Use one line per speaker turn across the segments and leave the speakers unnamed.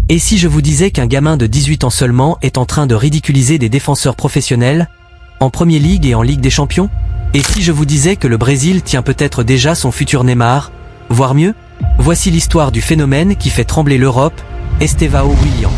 Et si je vous disais qu'un gamin de 18 ans seulement est en train de ridiculiser des défenseurs professionnels, en Premier League et en Ligue des Champions? Et si je vous disais que le Brésil tient peut-être déjà son futur Neymar, voire mieux? Voici l'histoire du phénomène qui fait trembler l'Europe, Estevão Willian.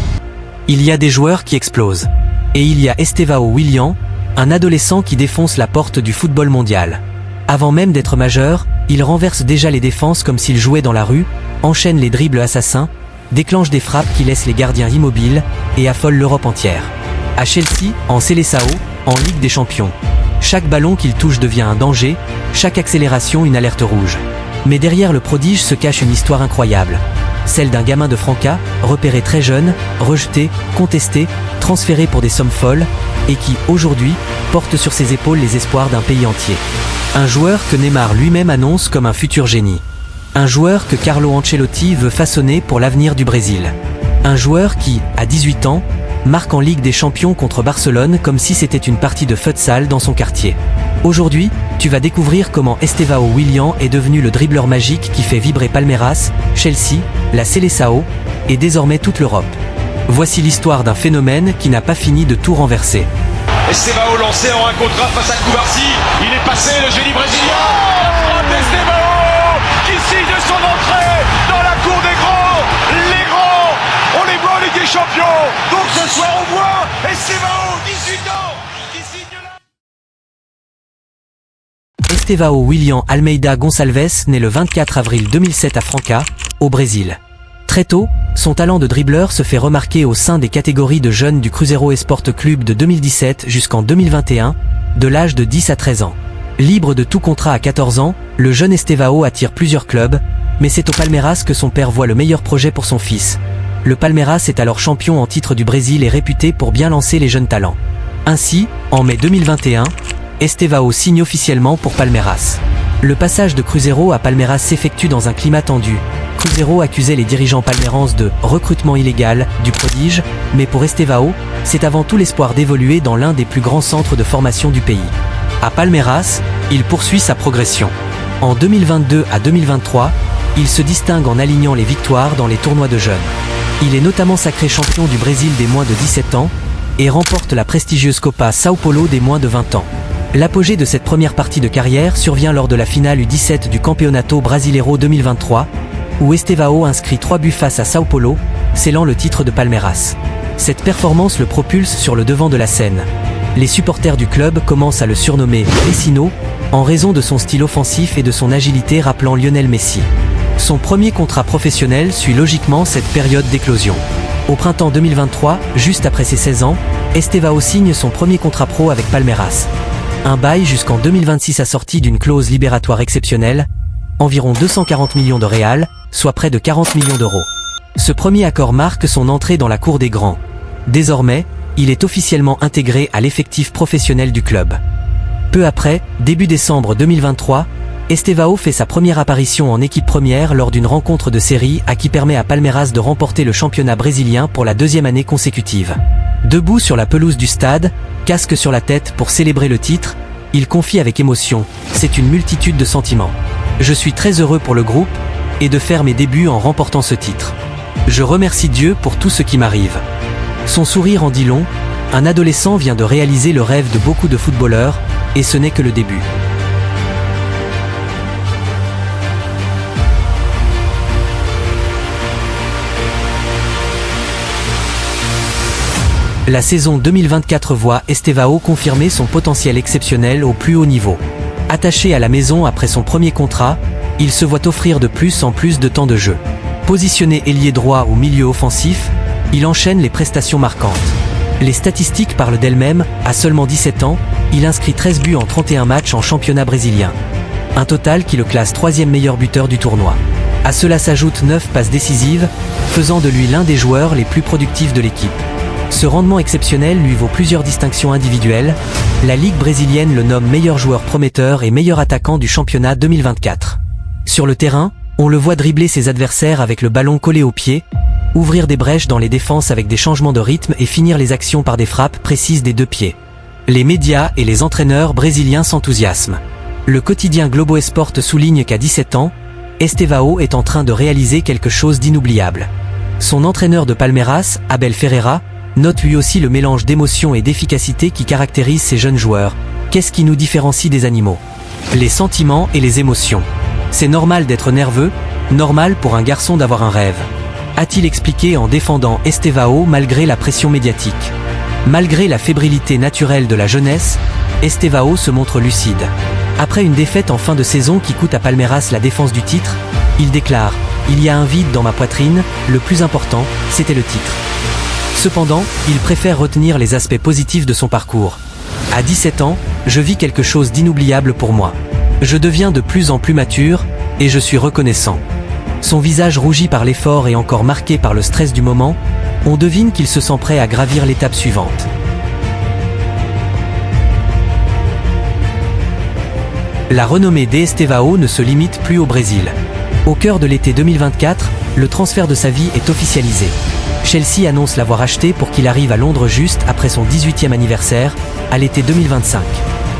Il y a des joueurs qui explosent. Et il y a Estevão Willian, un adolescent qui défonce la porte du football mondial. Avant même d'être majeur, il renverse déjà les défenses comme s'il jouait dans la rue, enchaîne les dribbles assassins, déclenche des frappes qui laissent les gardiens immobiles et affolent l'Europe entière. À Chelsea, en Seleção, en Ligue des Champions. Chaque ballon qu'il touche devient un danger, chaque accélération une alerte rouge. Mais derrière le prodige se cache une histoire incroyable. Celle d'un gamin de Franca, repéré très jeune, rejeté, contesté, transféré pour des sommes folles, et qui, aujourd'hui, porte sur ses épaules les espoirs d'un pays entier. Un joueur que Neymar lui-même annonce comme un futur génie. Un joueur que Carlo Ancelotti veut façonner pour l'avenir du Brésil. Un joueur qui, à 18 ans, marque en Ligue des Champions contre Barcelone comme si c'était une partie de futsal dans son quartier. Aujourd'hui, tu vas découvrir comment Estevão Willian est devenu le dribbleur magique qui fait vibrer Palmeiras, Chelsea, la Seleção et désormais toute l'Europe. Voici l'histoire d'un phénomène qui n'a pas fini de tout renverser.
Estevão lancé en 1 contre 1 face à Cubarsí. Il est passé, le génie brésilien. La frappe d'Estevão qui signe son entrée dans la cour des grands. Les grands, on les voit en Ligue des Champions. Donc ce soir on voit Estevão, 18 ans, qui signe la...
Estevão Willian Almeida Gonçalves naît le 24 avril 2007 à Franca, au Brésil. Très tôt, son talent de dribbleur se fait remarquer au sein des catégories de jeunes du Cruzeiro Esporte Clube de 2017 jusqu'en 2021, de l'âge de 10 à 13 ans. Libre de tout contrat à 14 ans, le jeune Estevão attire plusieurs clubs, mais c'est au Palmeiras que son père voit le meilleur projet pour son fils. Le Palmeiras est alors champion en titre du Brésil et réputé pour bien lancer les jeunes talents. Ainsi, en mai 2021, Estevão signe officiellement pour Palmeiras. Le passage de Cruzeiro à Palmeiras s'effectue dans un climat tendu. Cruzeiro accusait les dirigeants palmeirenses de « recrutement illégal » du prodige, mais pour Estevão, c'est avant tout l'espoir d'évoluer dans l'un des plus grands centres de formation du pays. À Palmeiras, il poursuit sa progression. En 2022 à 2023, il se distingue en alignant les victoires dans les tournois de jeunes. Il est notamment sacré champion du Brésil des moins de 17 ans et remporte la prestigieuse Copa São Paulo des moins de 20 ans. L'apogée de cette première partie de carrière survient lors de la finale U17 du Campeonato Brasileiro 2023, où Estevão inscrit 3 buts face à São Paulo, scellant le titre de Palmeiras. Cette performance le propulse sur le devant de la scène. Les supporters du club commencent à le surnommer Messino, en raison de son style offensif et de son agilité rappelant Lionel Messi. Son premier contrat professionnel suit logiquement cette période d'éclosion. Au printemps 2023, juste après ses 16 ans, Estevão signe son premier contrat pro avec Palmeiras. Un bail jusqu'en 2026 assorti d'une clause libératoire exceptionnelle, environ 240 millions de réals, soit près de 40 millions d'euros. Ce premier accord marque son entrée dans la cour des grands. Désormais, il est officiellement intégré à l'effectif professionnel du club. Peu après, début décembre 2023, Estevão fait sa première apparition en équipe première lors d'une rencontre de série qui permet à Palmeiras de remporter le championnat brésilien pour la 2e année consécutive. Debout sur la pelouse du stade, casque sur la tête pour célébrer le titre, il confie avec émotion « C'est une multitude de sentiments. Je suis très heureux pour le groupe et de faire mes débuts en remportant ce titre. Je remercie Dieu pour tout ce qui m'arrive. » Son sourire en dit long, un adolescent vient de réaliser le rêve de beaucoup de footballeurs, et ce n'est que le début. La saison 2024 voit Estevão confirmer son potentiel exceptionnel au plus haut niveau. Attaché à la maison après son premier contrat, il se voit offrir de plus en plus de temps de jeu. Positionné ailier droit ou milieu offensif, il enchaîne les prestations marquantes. Les statistiques parlent d'elles-mêmes, à seulement 17 ans, il inscrit 13 buts en 31 matchs en championnat brésilien. Un total qui le classe 3e meilleur buteur du tournoi. À cela s'ajoutent 9 passes décisives, faisant de lui l'un des joueurs les plus productifs de l'équipe. Ce rendement exceptionnel lui vaut plusieurs distinctions individuelles. La Ligue brésilienne le nomme meilleur joueur prometteur et meilleur attaquant du championnat 2024. Sur le terrain, on le voit dribbler ses adversaires avec le ballon collé au pied, ouvrir des brèches dans les défenses avec des changements de rythme et finir les actions par des frappes précises des 2 pieds. Les médias et les entraîneurs brésiliens s'enthousiasment. Le quotidien Globo Esporte souligne qu'à 17 ans, Estevão est en train de réaliser quelque chose d'inoubliable. Son entraîneur de Palmeiras, Abel Ferreira, note lui aussi le mélange d'émotion et d'efficacité qui caractérise ces jeunes joueurs. Qu'est-ce qui nous différencie des animaux? Les sentiments et les émotions. C'est normal d'être nerveux, normal pour un garçon d'avoir un rêve. A-t-il expliqué en défendant Estevão malgré la pression médiatique. Malgré la fébrilité naturelle de la jeunesse, Estevão se montre lucide. Après une défaite en fin de saison qui coûte à Palmeiras la défense du titre, il déclare « Il y a un vide dans ma poitrine, le plus important, c'était le titre ». Cependant, il préfère retenir les aspects positifs de son parcours. À 17 ans, je vis quelque chose d'inoubliable pour moi. Je deviens de plus en plus mature, et je suis reconnaissant. Son visage rougi par l'effort et encore marqué par le stress du moment, on devine qu'il se sent prêt à gravir l'étape suivante. La renommée d'Estevão ne se limite plus au Brésil. Au cœur de l'été 2024, le transfert de sa vie est officialisé. Chelsea annonce l'avoir acheté pour qu'il arrive à Londres juste après son 18e anniversaire, à l'été 2025.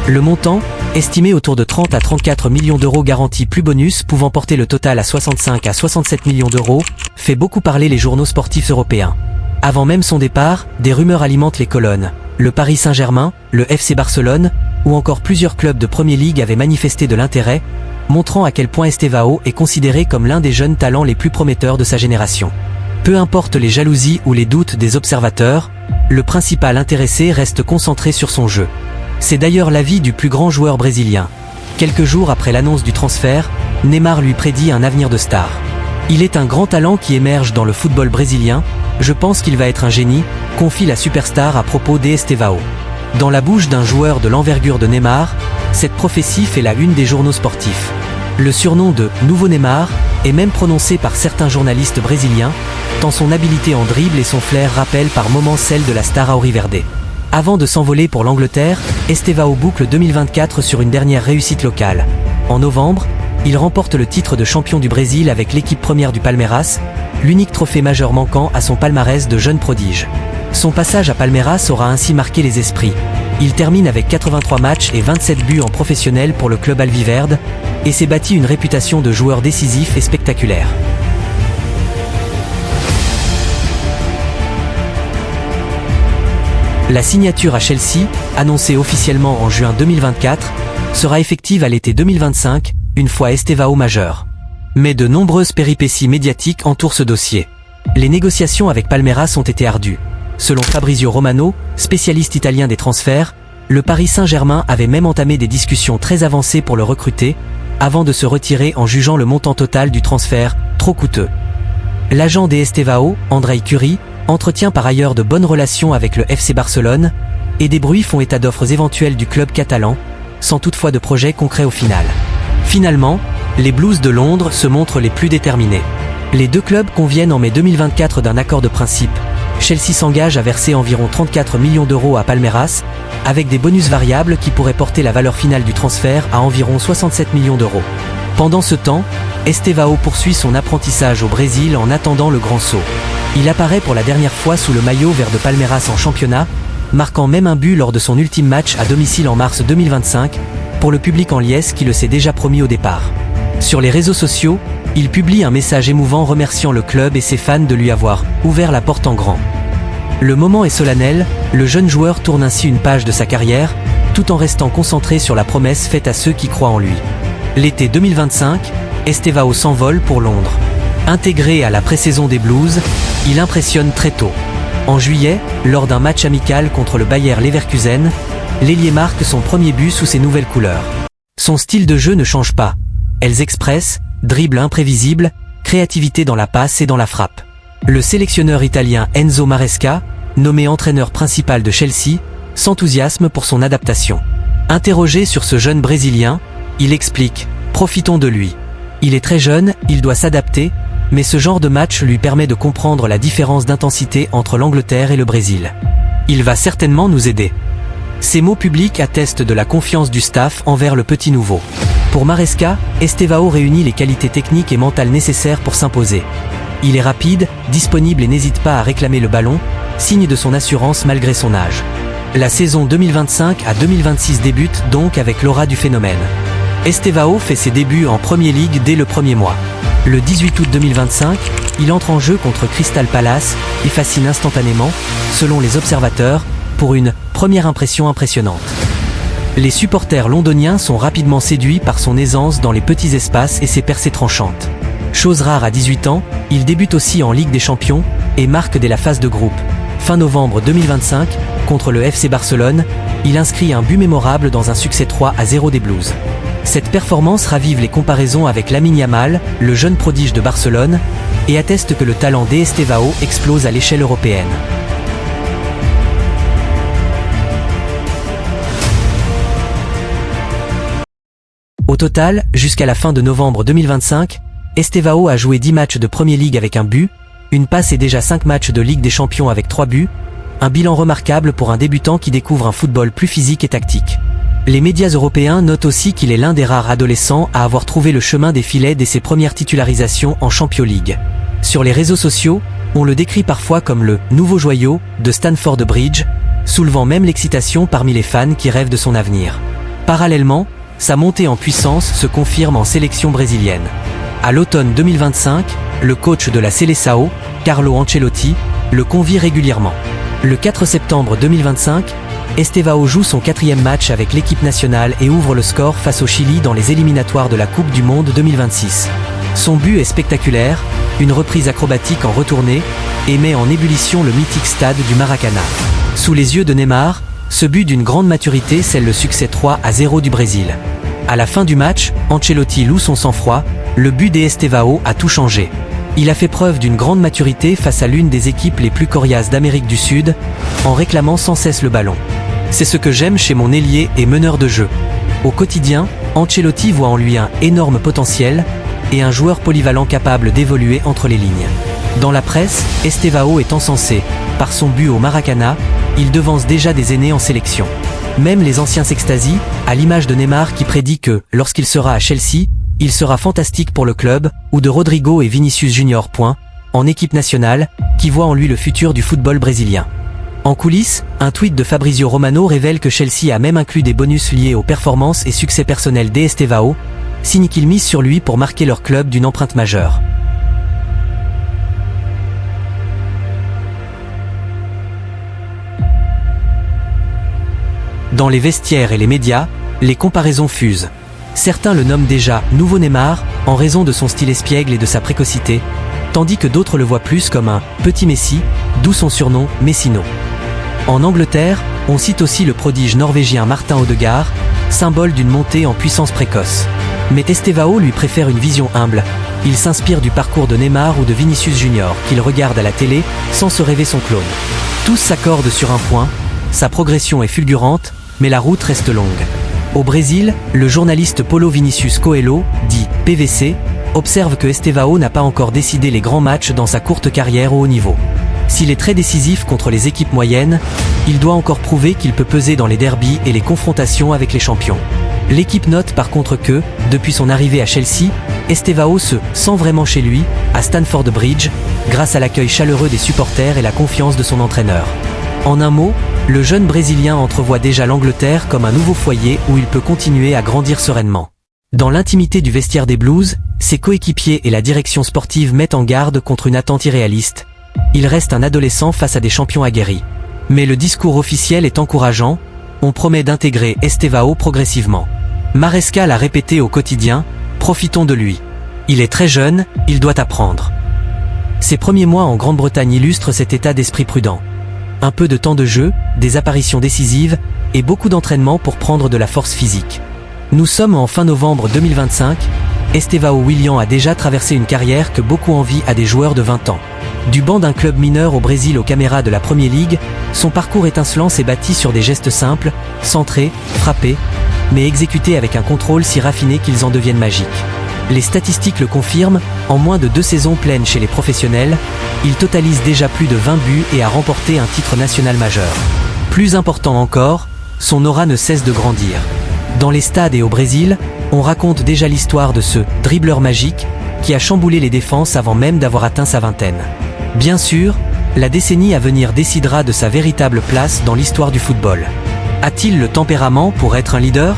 Le montant, estimé autour de 30 à 34 millions d'euros garantis plus bonus pouvant porter le total à 65 à 67 millions d'euros, fait beaucoup parler les journaux sportifs européens. Avant même son départ, des rumeurs alimentent les colonnes. Le Paris Saint-Germain, le FC Barcelone, ou encore plusieurs clubs de Premier League avaient manifesté de l'intérêt, montrant à quel point Estevão est considéré comme l'un des jeunes talents les plus prometteurs de sa génération. Peu importe les jalousies ou les doutes des observateurs, le principal intéressé reste concentré sur son jeu. C'est d'ailleurs l'avis du plus grand joueur brésilien. Quelques jours après l'annonce du transfert, Neymar lui prédit un avenir de star. Il est un grand talent qui émerge dans le football brésilien, je pense qu'il va être un génie, confie la superstar à propos d'Estevão. Dans la bouche d'un joueur de l'envergure de Neymar, cette prophétie fait la une des journaux sportifs. Le surnom de « Nouveau Neymar » est même prononcé par certains journalistes brésiliens, tant son habileté en dribble et son flair rappellent par moments celle de la star Auriverde. Avant de s'envoler pour l'Angleterre, Estevão boucle 2024 sur une dernière réussite locale. En novembre, il remporte le titre de champion du Brésil avec l'équipe première du Palmeiras, l'unique trophée majeur manquant à son palmarès de jeune prodige. Son passage à Palmeiras aura ainsi marqué les esprits. Il termine avec 83 matchs et 27 buts en professionnel pour le club alviverde, et s'est bâti une réputation de joueur décisif et spectaculaire. La signature à Chelsea, annoncée officiellement en juin 2024, sera effective à l'été 2025, une fois Estevão majeur. Mais de nombreuses péripéties médiatiques entourent ce dossier. Les négociations avec Palmeiras ont été ardues. Selon Fabrizio Romano, spécialiste italien des transferts, le Paris Saint-Germain avait même entamé des discussions très avancées pour le recruter, avant de se retirer en jugeant le montant total du transfert trop coûteux. L'agent d'Estevão, Andrei Cury, entretient par ailleurs de bonnes relations avec le FC Barcelone, et des bruits font état d'offres éventuelles du club catalan, sans toutefois de projet concret au final. Finalement, les Blues de Londres se montrent les plus déterminés. Les deux clubs conviennent en mai 2024 d'un accord de principe. Chelsea s'engage à verser environ 34 millions d'euros à Palmeiras, avec des bonus variables qui pourraient porter la valeur finale du transfert à environ 67 millions d'euros. Pendant ce temps, Estevão poursuit son apprentissage au Brésil en attendant le grand saut. Il apparaît pour la dernière fois sous le maillot vert de Palmeiras en championnat, marquant même un but lors de son ultime match à domicile en mars 2025, pour le public en liesse qui le s'est déjà promis au départ. Sur les réseaux sociaux, il publie un message émouvant remerciant le club et ses fans de lui avoir ouvert la porte en grand. Le moment est solennel, le jeune joueur tourne ainsi une page de sa carrière, tout en restant concentré sur la promesse faite à ceux qui croient en lui. L'été 2025, Estevão s'envole pour Londres. Intégré à la pré-saison des Blues, il impressionne très tôt. En juillet, lors d'un match amical contre le Bayer Leverkusen, l'ailier marque son premier but sous ses nouvelles couleurs. Son style de jeu ne change pas. Elles expressent, dribble imprévisible, créativité dans la passe et dans la frappe. Le sélectionneur italien Enzo Maresca, nommé entraîneur principal de Chelsea, s'enthousiasme pour son adaptation. Interrogé sur ce jeune Brésilien, il explique « Profitons de lui. Il est très jeune, il doit s'adapter, mais ce genre de match lui permet de comprendre la différence d'intensité entre l'Angleterre et le Brésil. Il va certainement nous aider. » Ces mots publics attestent de la confiance du staff envers le petit nouveau. Pour Maresca, Estevão réunit les qualités techniques et mentales nécessaires pour s'imposer. Il est rapide, disponible et n'hésite pas à réclamer le ballon, signe de son assurance malgré son âge. La saison 2025 à 2026 débute donc avec l'aura du phénomène. Estevao fait ses débuts en Premier League dès le premier mois. Le 18 août 2025, il entre en jeu contre Crystal Palace et fascine instantanément, selon les observateurs, pour une première impression impressionnante. Les supporters londoniens sont rapidement séduits par son aisance dans les petits espaces et ses percées tranchantes. Chose rare à 18 ans, il débute aussi en Ligue des Champions et marque dès la phase de groupe. Fin novembre 2025, contre le FC Barcelone, il inscrit un but mémorable dans un succès 3-0 des Blues. Cette performance ravive les comparaisons avec Lamine Yamal, le jeune prodige de Barcelone, et atteste que le talent d'Estevao explose à l'échelle européenne. Au total, jusqu'à la fin de novembre 2025, Estevao a joué 10 matchs de Premier League avec un but, une passe et déjà 5 matchs de Ligue des Champions avec 3 buts, un bilan remarquable pour un débutant qui découvre un football plus physique et tactique. Les médias européens notent aussi qu'il est l'un des rares adolescents à avoir trouvé le chemin des filets dès ses premières titularisations en Champions League. Sur les réseaux sociaux, on le décrit parfois comme le « nouveau joyau » de Stamford Bridge, soulevant même l'excitation parmi les fans qui rêvent de son avenir. Parallèlement, sa montée en puissance se confirme en sélection brésilienne. À l'automne 2025, le coach de la Seleção, Carlo Ancelotti, le convie régulièrement. Le 4 septembre 2025, Estevao joue son 4e match avec l'équipe nationale et ouvre le score face au Chili dans les éliminatoires de la Coupe du Monde 2026. Son but est spectaculaire, une reprise acrobatique en retournée, et met en ébullition le mythique stade du Maracanã. Sous les yeux de Neymar, ce but d'une grande maturité scelle le succès 3-0 du Brésil. À la fin du match, Ancelotti loue son sang-froid, le but d'Estevao a tout changé. Il a fait preuve d'une grande maturité face à l'une des équipes les plus coriaces d'Amérique du Sud, en réclamant sans cesse le ballon. C'est ce que j'aime chez mon ailier et meneur de jeu. Au quotidien, Ancelotti voit en lui un énorme potentiel et un joueur polyvalent capable d'évoluer entre les lignes. Dans la presse, Estevao est encensé. Par son but au Maracanã, il devance déjà des aînés en sélection. Même les anciens s'extasient, à l'image de Neymar qui prédit que, lorsqu'il sera à Chelsea, il sera fantastique pour le club, ou de Rodrigo et Vinicius Junior. En équipe nationale, qui voit en lui le futur du football brésilien. En coulisses, un tweet de Fabrizio Romano révèle que Chelsea a même inclus des bonus liés aux performances et succès personnels d'Estevao, signe qu'ils misent sur lui pour marquer leur club d'une empreinte majeure. Dans les vestiaires et les médias, les comparaisons fusent. Certains le nomment déjà « nouveau Neymar » en raison de son style espiègle et de sa précocité, tandis que d'autres le voient plus comme un « petit Messi », d'où son surnom « Messino ». En Angleterre, on cite aussi le prodige norvégien Martin Odegaard, symbole d'une montée en puissance précoce. Mais Estevao lui préfère une vision humble. Il s'inspire du parcours de Neymar ou de Vinicius Junior, qu'il regarde à la télé sans se rêver son clone. Tous s'accordent sur un point, sa progression est fulgurante, mais la route reste longue. Au Brésil, le journaliste Paulo Vinicius Coelho, dit PVC, observe que Estevao n'a pas encore décidé les grands matchs dans sa courte carrière au haut niveau. S'il est très décisif contre les équipes moyennes, il doit encore prouver qu'il peut peser dans les derbys et les confrontations avec les champions. L'équipe note par contre que, depuis son arrivée à Chelsea, Estevao se sent vraiment chez lui, à Stamford Bridge, grâce à l'accueil chaleureux des supporters et la confiance de son entraîneur. En un mot, le jeune Brésilien entrevoit déjà l'Angleterre comme un nouveau foyer où il peut continuer à grandir sereinement. Dans l'intimité du vestiaire des Blues, ses coéquipiers et la direction sportive mettent en garde contre une attente irréaliste. Il reste un adolescent face à des champions aguerris. Mais le discours officiel est encourageant, on promet d'intégrer Estevao progressivement. Maresca l'a répété au quotidien, profitons de lui. Il est très jeune, il doit apprendre. Ses premiers mois en Grande-Bretagne illustrent cet état d'esprit prudent. Un peu de temps de jeu, des apparitions décisives, et beaucoup d'entraînement pour prendre de la force physique. Nous sommes en fin novembre 2025, Estevao Willian a déjà traversé une carrière que beaucoup envient à des joueurs de 20 ans. Du banc d'un club mineur au Brésil aux caméras de la Premier League, son parcours étincelant s'est bâti sur des gestes simples, centrés, frappés, mais exécutés avec un contrôle si raffiné qu'ils en deviennent magiques. Les statistiques le confirment, en moins de 2 saisons pleines chez les professionnels, il totalise déjà plus de 20 buts et a remporté un titre national majeur. Plus important encore, son aura ne cesse de grandir. Dans les stades et au Brésil, on raconte déjà l'histoire de ce « dribbleur magique » qui a chamboulé les défenses avant même d'avoir atteint sa vingtaine. Bien sûr, la décennie à venir décidera de sa véritable place dans l'histoire du football. A-t-il le tempérament pour être un leader ?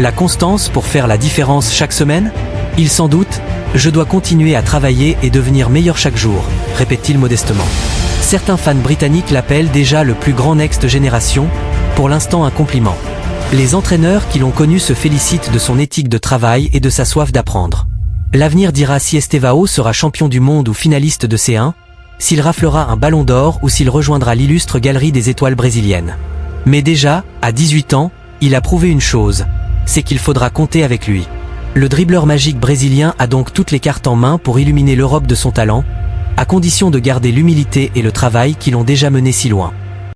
La constance pour faire la différence chaque semaine? Il s'en doute, je dois continuer à travailler et devenir meilleur chaque jour, répète-t-il modestement. Certains fans britanniques l'appellent déjà le plus grand next génération, pour l'instant un compliment. Les entraîneurs qui l'ont connu se félicitent de son éthique de travail et de sa soif d'apprendre. L'avenir dira si Estevao sera champion du monde ou finaliste de C1, s'il raflera un ballon d'or ou s'il rejoindra l'illustre galerie des étoiles brésiliennes. Mais déjà, à 18 ans, il a prouvé une chose, c'est qu'il faudra compter avec lui. Le dribbleur magique brésilien a donc toutes les cartes en main pour illuminer l'Europe de son talent, à condition de garder l'humilité et le travail qui l'ont déjà mené si loin.